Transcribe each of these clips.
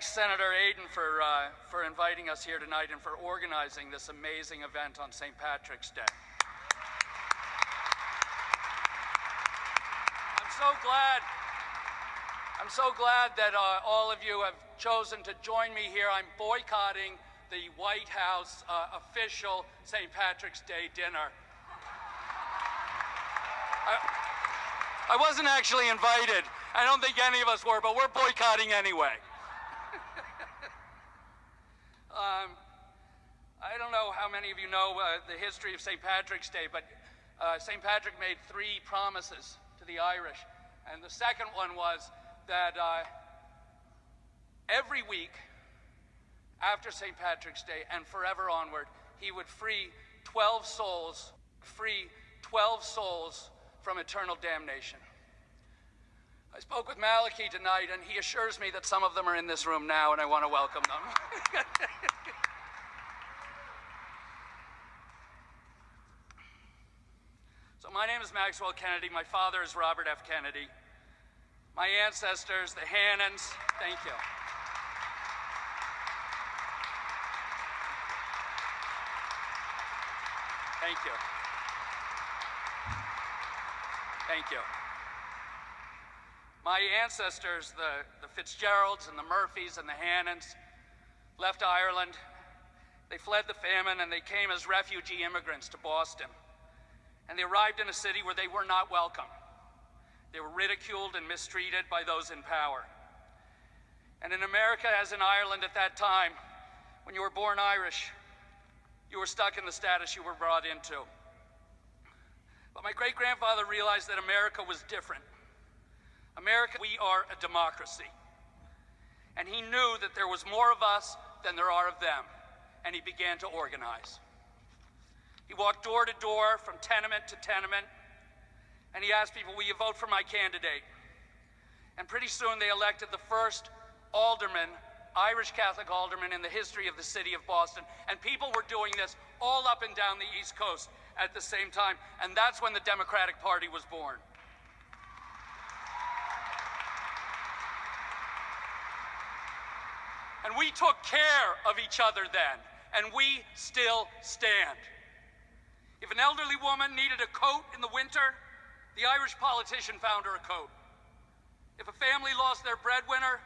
thank Senator Aodhán for inviting us here tonight and for organizing this amazing event on St. Patrick's Day. I'm so glad that all of you have chosen to join me here. I'm boycotting the White House official St. Patrick's Day dinner. I wasn't actually invited. I don't think any of us were, but we're boycotting anyway. I don't know how many of you know the history of St. Patrick's Day, but St. Patrick made 3 promises to the Irish. And the second one was that every week after St. Patrick's Day and forever onward, he would free 12 souls from eternal damnation. I spoke with Malachi tonight, and he assures me that some of them are in this room now, and I want to welcome them. So my name is Maxwell Kennedy. My father is Robert F. Kennedy. My ancestors, the Hannans, thank you. Thank you. Thank you. My ancestors, the Fitzgeralds and the Murphys and the Hannans, left Ireland. They fled the famine and they came as refugee immigrants to Boston. And they arrived in a city where they were not welcome. They were ridiculed and mistreated by those in power. And in America, as in Ireland at that time, when you were born Irish, you were stuck in the status you were brought into. But my great-grandfather realized that America was different. America, we are a democracy. And he knew that there was more of us than there are of them, and he began to organize. He walked door to door, from tenement to tenement, and he asked people, will you vote for my candidate? And pretty soon they elected the first alderman, Irish Catholic alderman in the history of the city of Boston. And people were doing this all up and down the East Coast at the same time. And that's when the Democratic Party was born. And we took care of each other then, and we still stand. If an elderly woman needed a coat in the winter, the Irish politician found her a coat. If a family lost their breadwinner,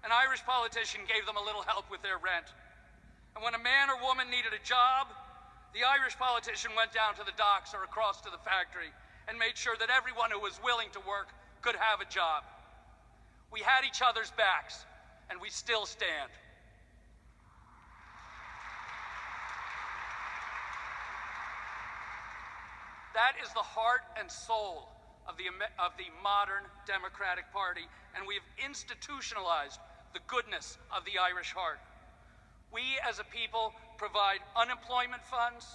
an Irish politician gave them a little help with their rent. And when a man or woman needed a job, the Irish politician went down to the docks or across to the factory and made sure that everyone who was willing to work could have a job. We had each other's backs, and we still stand. That is the heart and soul of the modern Democratic Party, and we've institutionalized the goodness of the Irish heart. We as a people provide unemployment funds,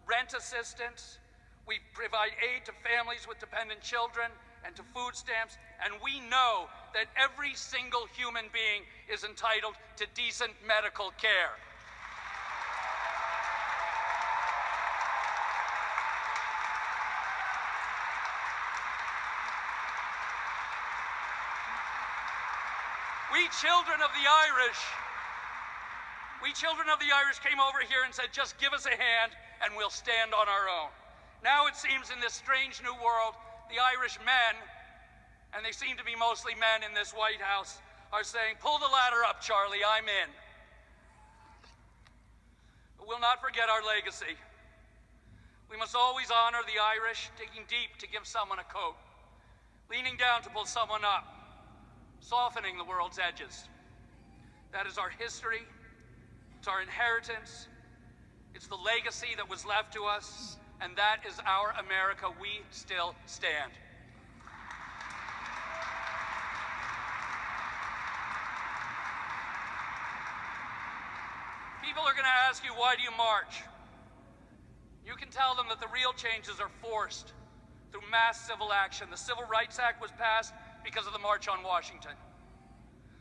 rent assistance, we provide aid to families with dependent children and to food stamps, and we know that every single human being is entitled to decent medical care. We children of the Irish came over here and said, just give us a hand and we'll stand on our own. Now it seems in this strange new world, the Irish men, and they seem to be mostly men in this White House, are saying, pull the ladder up, Charlie, I'm in. But we'll not forget our legacy. We must always honor the Irish, digging deep to give someone a coat, leaning down to pull someone up, softening the world's edges. That is our history, it's our inheritance, it's the legacy that was left to us, and that is our America. We still stand. People are going to ask you, why do you march? You can tell them that the real changes are forced through mass civil action. The Civil Rights Act was passed because of the March on Washington.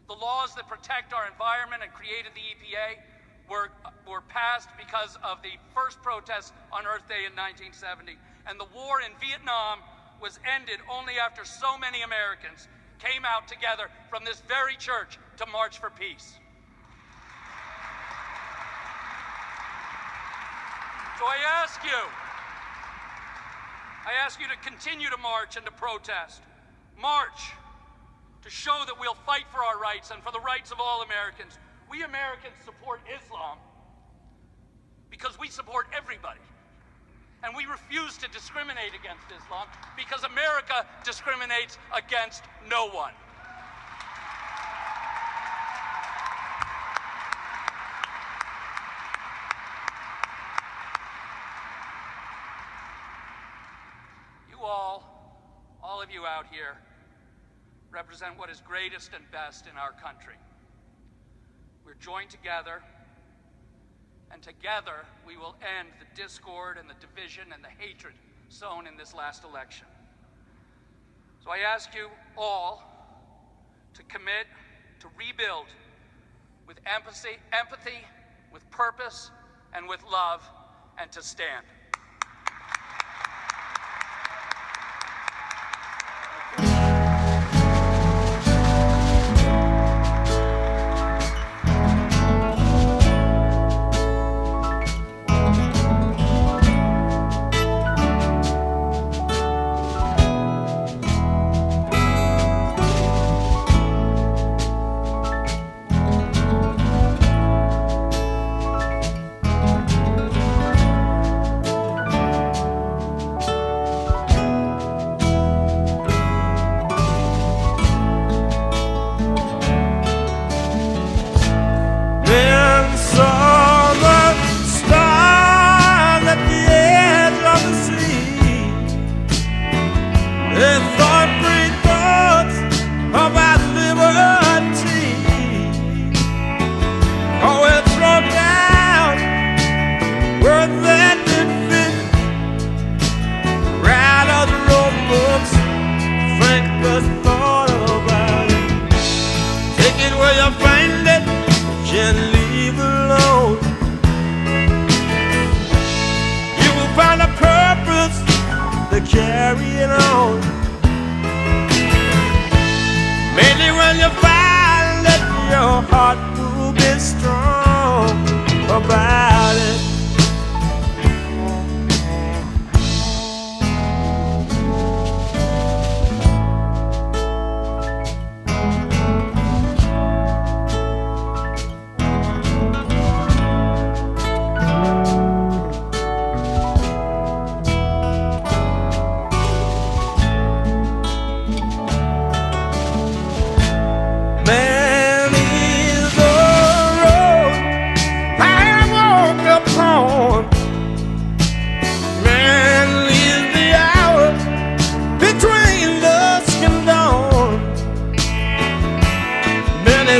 The laws that protect our environment and created the EPA were passed because of the first protests on Earth Day in 1970. And the war in Vietnam was ended only after so many Americans came out together from this very church to march for peace. So I ask you to continue to march and to protest. March to show that we'll fight for our rights and for the rights of all Americans. We Americans support Islam because we support everybody. And we refuse to discriminate against Islam because America discriminates against no one. You all of you out here, represent what is greatest and best in our country. We're joined together, and together we will end the discord and the division and the hatred sown in this last election. So I ask you all to commit to rebuild with empathy, with purpose, and with love, and to stand. Carry it on. Mainly when you find that your heart will be strong about it.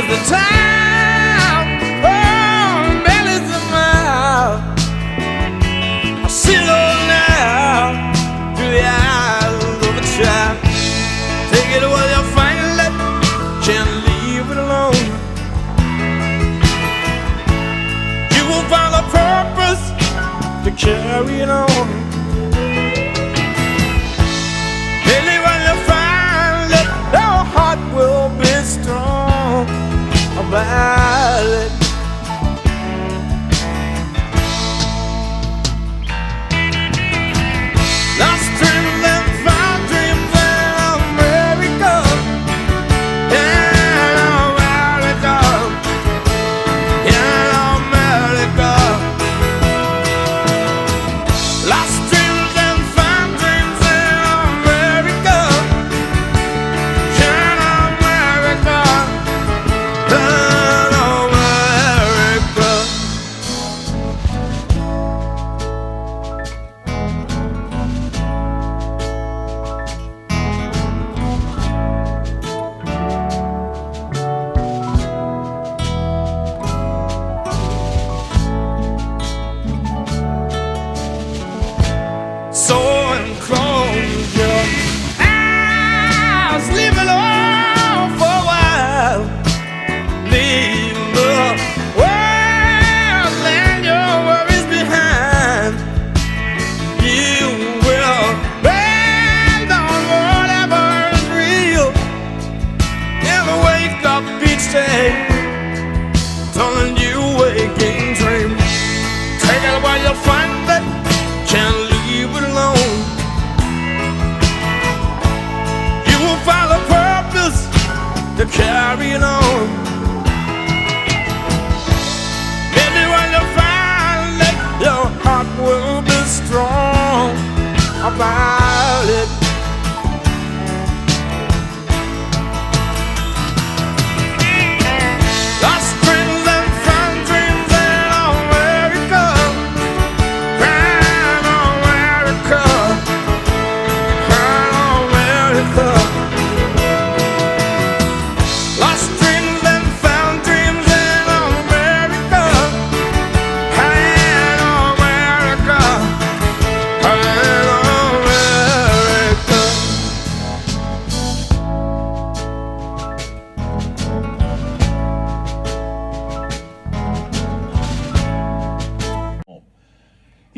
The time, oh, man, is a mile. I see it all now through the eyes of a child. Take it while you find it, can't leave it alone. You will find a purpose to carry it on. Really, when you find it, your heart will be strong about it. Lost dreams and found dreams in America, in America, in America. Lost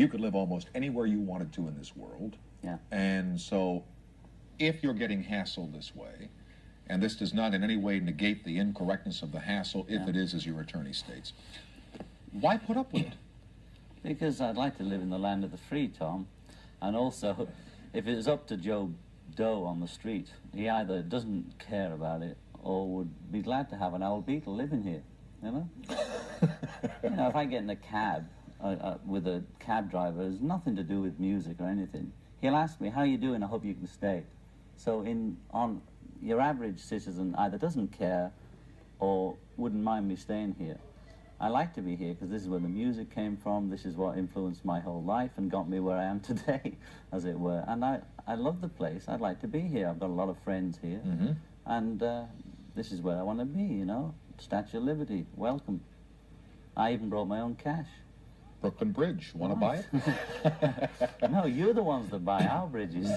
You could live almost anywhere you wanted to in this world. Yeah. And so if you're getting hassled this way, and this does not in any way negate the incorrectness of the hassle, if it is, as your attorney states, why put up with it? Because I'd like to live in the land of the free, Tom. And also, if it was up to Joe Doe on the street, he either doesn't care about it or would be glad to have an old beetle living here, you know? You know, if I get in a cab with a cab driver, it's nothing to do with music or anything. He'll ask me, how you doing? I hope you can stay. So on your average citizen either doesn't care or wouldn't mind me staying here. I like to be here because this is where the music came from. This is what influenced my whole life and got me where I am today, as it were. And I love the place. I'd like to be here. I've got a lot of friends here. Mm-hmm. And this is where I want to be, you know. Statue of Liberty, welcome. I even brought my own cash. Brooklyn Bridge, want to buy it? No, you're the ones that buy our bridges.